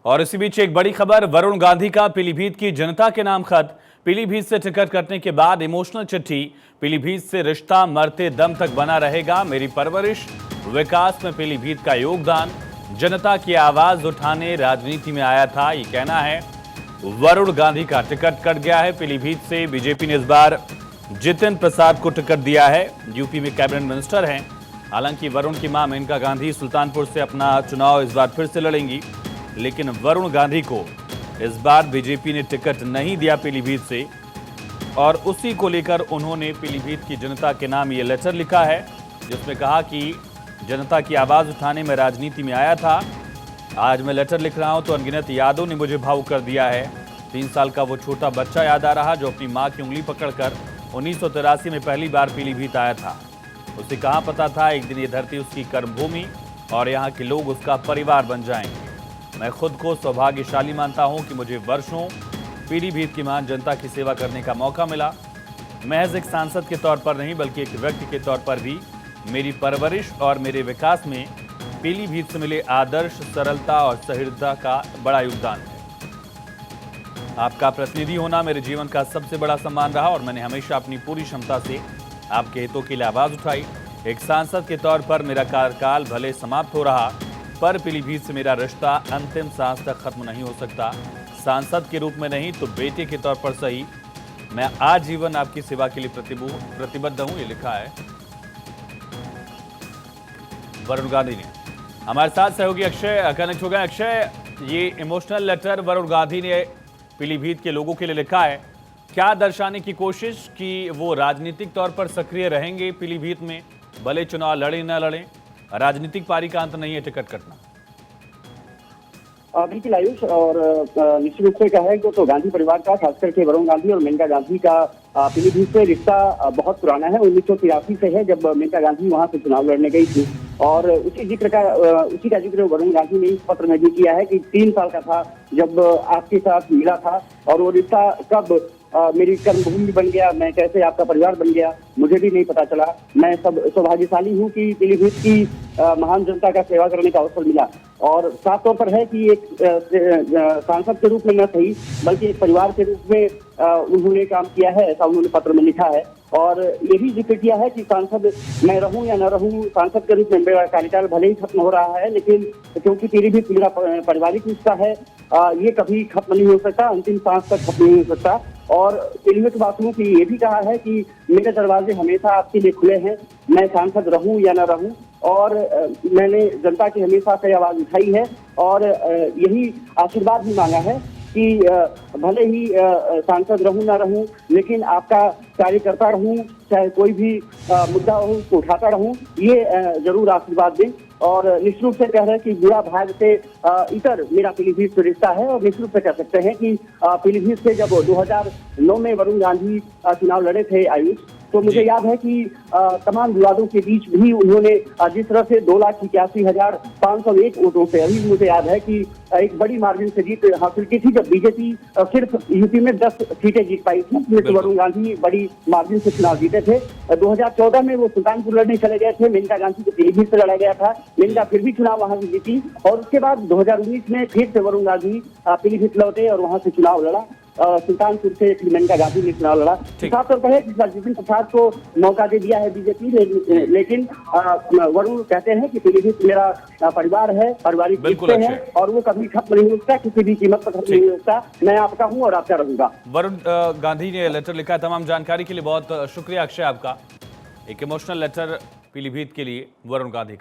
और इसी बीच एक बड़ी खबर, वरुण गांधी का पीलीभीत की जनता के नाम खत। पीलीभीत से टिकट कटने के बाद इमोशनल चिट्ठी। पीलीभीत से रिश्ता मरते दम तक बना रहेगा, मेरी परवरिश, विकास में पीलीभीत का योगदान, जनता की आवाज उठाने राजनीति में आया था, ये कहना है वरुण गांधी का। टिकट कट गया है पीलीभीत से। बीजेपी ने इस बार जितिन प्रसाद को टिकट दिया है, यूपी में कैबिनेट मिनिस्टर हैं। हालांकि वरुण की मां मेनका गांधी सुल्तानपुर से अपना चुनाव इस बार फिर से लड़ेंगी, लेकिन वरुण गांधी को इस बार बीजेपी ने टिकट नहीं दिया पीलीभीत से, और उसी को लेकर उन्होंने पीलीभीत की जनता के नाम ये लेटर लिखा है, जिसमें कहा कि जनता की आवाज उठाने में राजनीति में आया था। आज मैं लेटर लिख रहा हूं तो अनगिनत यादों ने मुझे भावुक कर दिया है। 3 साल का वो छोटा बच्चा याद आ रहा जो अपनी मां की उंगली पकड़कर 1983 में पहली बार पीलीभीत आया था। उसे कहाँ पता था एक दिन ये धरती उसकी कर्मभूमि और यहाँ के लोग उसका परिवार बन जाएंगे। मैं खुद को सौभाग्यशाली मानता हूं कि मुझे वर्षों पीलीभीत की महान जनता की सेवा करने का मौका मिला। महज एक सांसद के तौर पर नहीं बल्कि एक व्यक्ति के तौर पर भी मेरी परवरिश और मेरे विकास में पीलीभीत से मिले आदर्श, सरलता और सहृदयता का बड़ा योगदान है। आपका प्रतिनिधि होना मेरे जीवन का सबसे बड़ा सम्मान रहा और मैंने हमेशा अपनी पूरी क्षमता से आपके हितों के लिए आवाज उठाई। एक सांसद के तौर पर मेरा कार्यकाल भले समाप्त हो रहा, पर पीलीभीत से मेरा रिश्ता अंतिम सांस तक खत्म नहीं हो सकता। सांसद के रूप में नहीं तो बेटे के तौर पर सही, मैं आजीवन आपकी सेवा के लिए प्रतिबद्ध हूं, ये लिखा है वरुण गांधी ने। हमारे साथ सहयोगी अक्षय कनेक्ट हो गए। अक्षय, ये इमोशनल लेटर वरुण गांधी ने पीलीभीत के लोगों के लिए लिखा है, क्या दर्शाने की कोशिश कि वो राजनीतिक तौर पर सक्रिय रहेंगे पीलीभीत में, भले चुनाव लड़े न लड़े, राजनीतिक पारी का अंत नहीं है टिकट कटना? बिल्कुल आयुष, और निश्चित रूप से कहा है तो गांधी परिवार का, खास करके वरुण गांधी और मेनका गांधी का पीलीभीत से रिश्ता बहुत पुराना है। 1983 से है, जब मेनका गांधी वहां से चुनाव लड़ने गई थी। और उसी का जिक्र वरुण गांधी ने इस पत्र में भी किया है कि 3 साल का था जब आपके साथ मिला था, और वो रिश्ता कब मेरी कर्मभूमि बन गया, मैं कैसे आपका परिवार बन गया, मुझे भी नहीं पता चला। मैं सौभाग्यशाली हूँ कि पीलीभीत की महान जनता का सेवा करने का अवसर मिला। और साफ तौर पर है कि एक सांसद के रूप में न सही बल्कि एक परिवार के रूप में उन्होंने काम किया है, ऐसा उन्होंने पत्र में लिखा है। और ये भी जिक्र किया है कि सांसद मैं रहूं या न रहूं, सांसद के रूप में मेरा कार्यकाल भले ही खत्म हो रहा है, लेकिन क्योंकि पीलीभीत मेरा पारिवारिक रिश्ता है, ये कभी खत्म नहीं हो सकता, अंतिम सांस तक खत्म नहीं हो सकता। और पीलीभीत वासियों की ये भी कहा है कि मेरे दरवाजे हमेशा आपके लिए खुले हैं, मैं सांसद रहूं या न रहूं, और मैंने जनता की हमेशा से आवाज उठाई है और यही आशीर्वाद भी मांगा है कि भले ही सांसद रहूं ना रहूं, लेकिन आपका कार्यकर्ता रहूं, चाहे कोई भी मुद्दा हो उसको उठाता रहूं, ये जरूर आशीर्वाद दें। और निश्चित रूप से कह रहे हैं कि बुरा भाग से इतर मेरा पीलीभीत से रिश्ता है। और निश्चित रूप से कह सकते हैं कि पीलीभीत से जब 2009 में वरुण गांधी चुनाव लड़े थे आयुष, तो मुझे याद है कि तमाम विवादों के बीच भी उन्होंने जिस तरह से 2,81,501 वोटों से, अभी मुझे याद है कि एक बड़ी मार्जिन से जीत हासिल की थी, जब बीजेपी सिर्फ यूपी में 10 सीटें जीत पाई थी, जिसमें तो वरुण गांधी बड़ी मार्जिन से चुनाव जीते थे। 2014 में वो सुल्तानपुर लड़ने चले गए थे, मेनका गांधी को पीलीभीत से लड़ा गया था, मेनका फिर भी चुनाव वहां से जीती। और उसके बाद 2019 में फिर से वरुण गांधी पीलीभीत लौटे और वहां से चुनाव लड़ा। सुल्तानपुर से मेनका गांधी ने चुनाव लड़ा। साफ तौर पर जितिन प्रसाद को मौका दे दिया है बीजेपी, लेकिन वरुण कहते हैं कि पीलीभीत मेरा परिवार है, पारिवारिक रिश्ते हैं और वो कभी खत्म नहीं हो सकता, किसी भी कीमत पर खत्म नहीं हो सकता। मैं आपका हूँ और आपका रहूंगा। वरुण गांधी ने लेटर लिखा है। तमाम जानकारी के लिए बहुत शुक्रिया अक्षय आपका। एक इमोशनल लेटर पीलीभीत के लिए वरुण गांधी का।